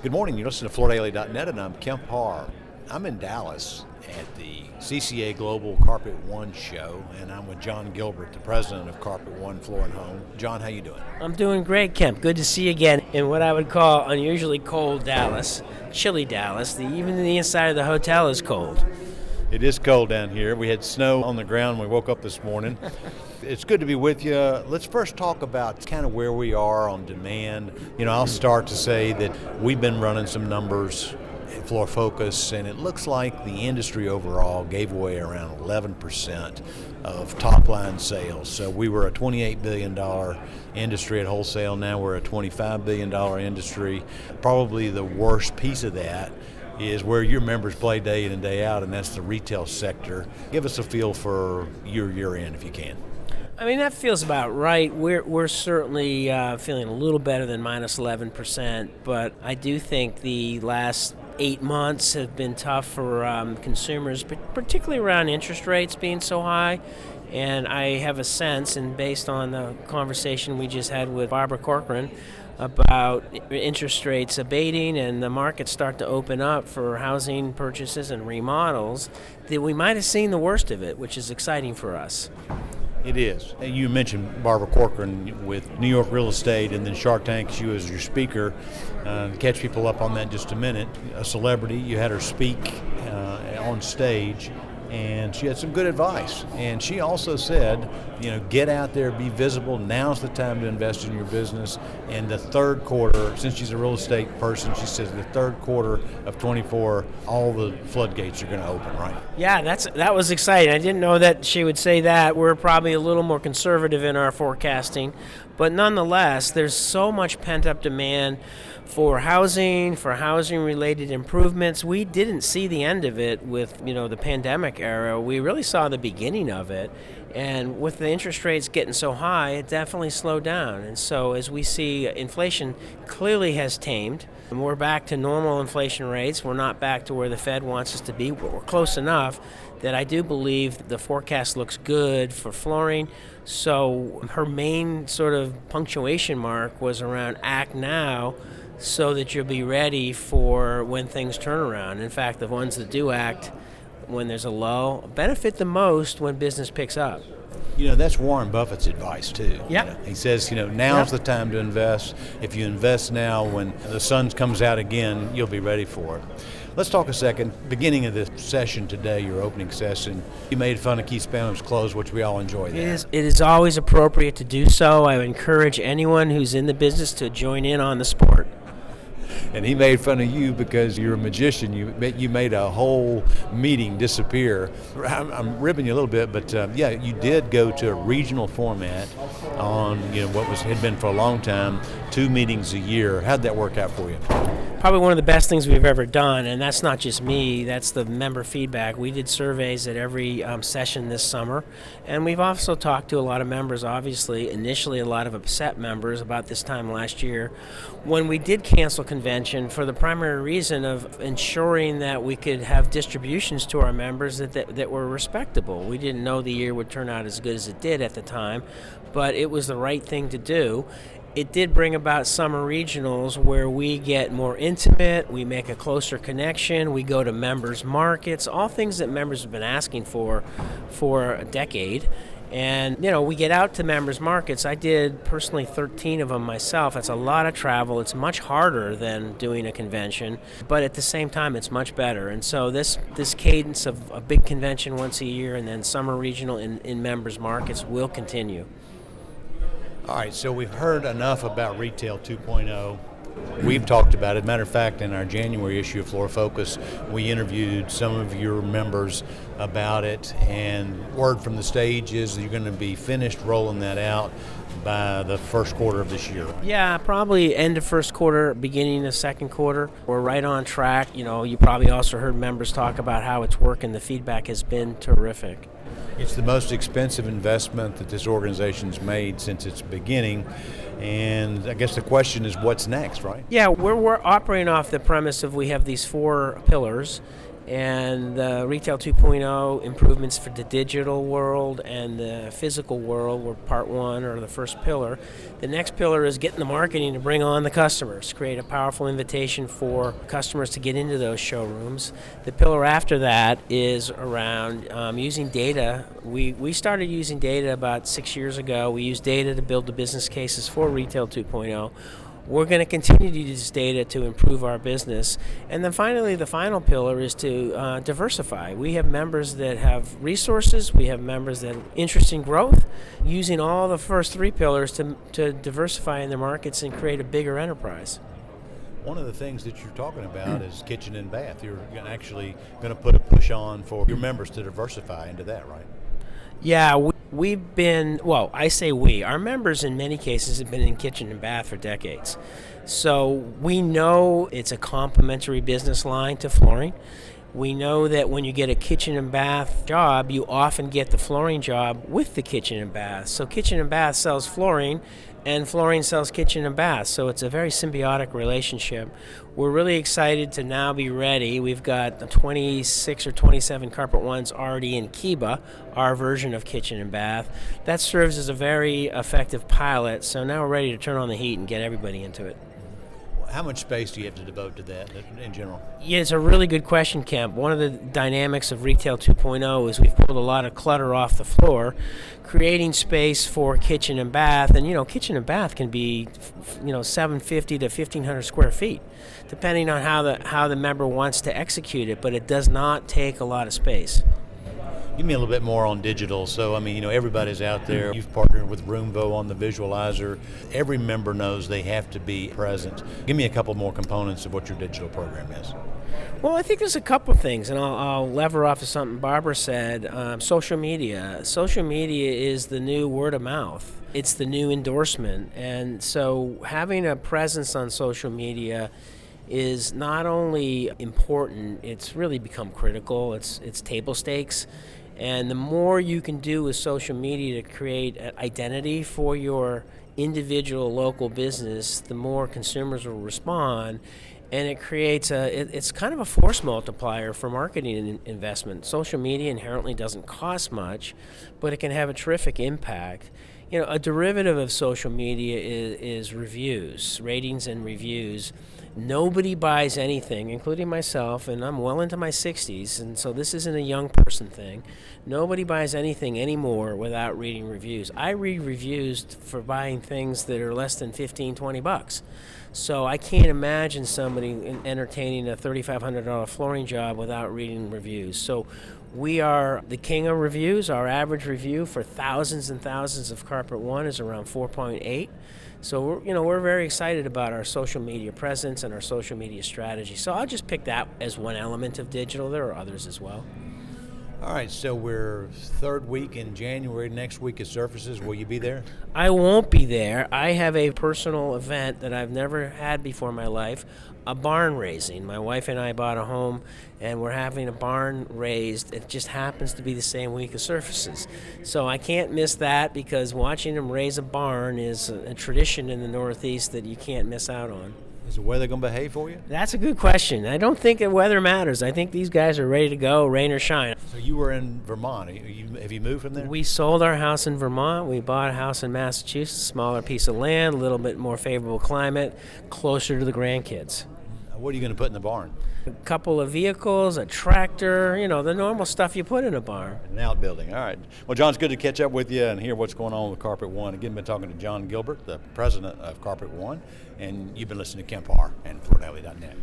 Good morning. You're listening to FloorDaily.net, and I'm Kemp Harr. I'm in Dallas at the CCA Global Carpet One show, and I'm with John Gilbert, the president of Carpet One Floor and Home. John, how you doing? I'm doing great, Kemp. Good to see you again in what I would call unusually cold Dallas, chilly Dallas. Even the inside of the hotel is cold. It is cold down here. We had snow on the ground when we woke up this morning. It's good to be with you. Let's first talk about kind of where we are on demand. I'll start to say that we've been running some numbers at Floor Focus, and it looks like the industry overall gave away around 11% of top-line sales. So we were a $28 billion industry at wholesale. Now we're a $25 billion industry. Probably the worst piece of that is where your members play day in and day out, and that's the retail sector. Give us a feel for your year-end if you can. I mean, that feels about right. We're certainly feeling a little better than minus 11%, but I do think the last 8 months have been tough for consumers, particularly around interest rates being so high. And I have a sense, and based on the conversation we just had with Barbara Corcoran about interest rates abating and the markets start to open up for housing purchases and remodels, that we might have seen the worst of it, which is exciting for us. It is. You mentioned Barbara Corcoran with New York Real Estate, and then Shark Tank, she was your speaker. Catch people up on that in just a minute. A celebrity, you had her speak on stage, and she had some good advice. And she also said, get out there, be visible. Now's the time to invest in your business. And the third quarter, since she's a real estate person, she says the third quarter of 24, all the floodgates are going to open, right? Yeah, that was exciting. I didn't know that she would say that. We're probably a little more conservative in our forecasting. But nonetheless, there's so much pent-up demand for housing-related improvements. We didn't see the end of it with, the pandemic era. We really saw the beginning of it. And with the interest rates getting so high, it definitely slowed down. And so as we see, inflation clearly has tamed. And we're back to normal inflation rates. We're not back to where the Fed wants us to be, but we're close enough that I do believe the forecast looks good for flooring. So her main sort of punctuation mark was around act now, so that you'll be ready for when things turn around. In fact, the ones that do act when there's a lull benefit the most when business picks up. That's Warren Buffett's advice too. Yeah. He says, now's the time to invest. If you invest now, when the sun comes out again, you'll be ready for it. Let's talk a second. Beginning of this session today, your opening session, you made fun of Keith Spanham's clothes, which we all enjoy. It is always appropriate to do so. I would encourage anyone who's in the business to join in on the sport. And he made fun of you because you're a magician. You made a whole meeting disappear. I'm ribbing you a little bit, but you did go to a regional format on what had been for a long time, 2 meetings a year. How'd that work out for you? Probably one of the best things we've ever done, and that's not just me, that's the member feedback. We did surveys at every session this summer, and we've also talked to a lot of members, obviously, initially a lot of upset members about this time last year, when we did cancel convention for the primary reason of ensuring that we could have distributions to our members that were respectable. We didn't know the year would turn out as good as it did at the time, but it was the right thing to do. It did bring about summer regionals where we get more intimate, we make a closer connection, we go to members' markets, all things that members have been asking for a decade. And, we get out to members' markets. I did personally 13 of them myself. It's a lot of travel. It's much harder than doing a convention, but at the same time, it's much better. And so this cadence of a big convention once a year and then summer regional in members' markets will continue. All right, so we've heard enough about Retail 2.0. We've talked about it. Matter of fact, in our January issue of Floor Focus, we interviewed some of your members about it, and word from the stage is that you're going to be finished rolling that out by the first quarter of this year. Yeah, probably end of first quarter, beginning of second quarter. We're right on track. You probably also heard members talk about how it's working. The feedback has been terrific. It's the most expensive investment that this organization's made since its beginning, and I guess the question is what's next, right? Yeah, we're operating off the premise of we have these 4 pillars, And the Retail 2.0 improvements for the digital world and the physical world were part one, or the first pillar. The next pillar is getting the marketing to bring on the customers, create a powerful invitation for customers to get into those showrooms. The pillar after that is around using data. We started using data about 6 years ago. We used data to build the business cases for Retail 2.0. We're going to continue to use data to improve our business. And then finally, the final pillar is to diversify. We have members that have resources. We have members that have interest in growth, using all the first three pillars to diversify in their markets and create a bigger enterprise. One of the things that you're talking about is kitchen and bath. You're actually going to put a push on for your members to diversify into that, right? Yeah, we've been, well, I say we. Our members in many cases have been in kitchen and bath for decades. So we know it's a complementary business line to flooring. We know that when you get a kitchen and bath job, you often get the flooring job with the kitchen and bath. So kitchen and bath sells flooring, and flooring sells kitchen and bath. So it's a very symbiotic relationship. We're really excited to now be ready. We've got 26 or 27 Carpet Ones already in Kiba, our version of kitchen and bath. That serves as a very effective pilot. So now we're ready to turn on the heat and get everybody into it. How much space do you have to devote to that in general? Yeah, it's a really good question, Kemp. One of the dynamics of Retail 2.0 is we've pulled a lot of clutter off the floor, creating space for kitchen and bath. And, kitchen and bath can be, 750 to 1,500 square feet, depending on how the member wants to execute it. But it does not take a lot of space. Give me a little bit more on digital. So, everybody's out there. You've partnered with Roomvo on the visualizer. Every member knows they have to be present. Give me a couple more components of what your digital program is. Well, I think there's a couple of things, and I'll lever off of something Barbara said. Social media. Social media is the new word of mouth. It's the new endorsement. And so having a presence on social media is not only important, it's really become critical. It's table stakes. And the more you can do with social media to create an identity for your individual local business, the more consumers will respond. And it creates it's kind of a force multiplier for marketing investment. Social media inherently doesn't cost much, but it can have a terrific impact. A derivative of social media is reviews, ratings and reviews. Nobody buys anything, including myself, and I'm well into my 60s, and so this isn't a young person thing. Nobody buys anything anymore without reading reviews. I read reviews for buying things that are less than $15-20. So I can't imagine somebody entertaining a $3,500 flooring job without reading reviews. So we are the king of reviews. Our average review for thousands and thousands of Carpet One is around 4.8. So we're very excited about our social media presence and our social media strategy. So I'll just pick that as one element of digital. There are others as well. All right, so we're third week in January. Next week is Surfaces. Will you be there? I won't be there. I have a personal event that I've never had before in my life, a barn raising. My wife and I bought a home, and we're having a barn raised. It just happens to be the same week as Surfaces. So I can't miss that, because watching them raise a barn is a tradition in the Northeast that you can't miss out on. Is the weather going to behave for you? That's a good question. I don't think the weather matters. I think these guys are ready to go, rain or shine. So you were in Vermont. Have you moved from there? We sold our house in Vermont. We bought a house in Massachusetts, a smaller piece of land, a little bit more favorable climate, closer to the grandkids. What are you going to put in the barn? A couple of vehicles, a tractor, the normal stuff you put in a barn. An outbuilding. All right. Well, John, it's good to catch up with you and hear what's going on with Carpet One. Again, been talking to John Gilbert, the president of Carpet One, and you've been listening to Kemp Harr and FloorDaily.net.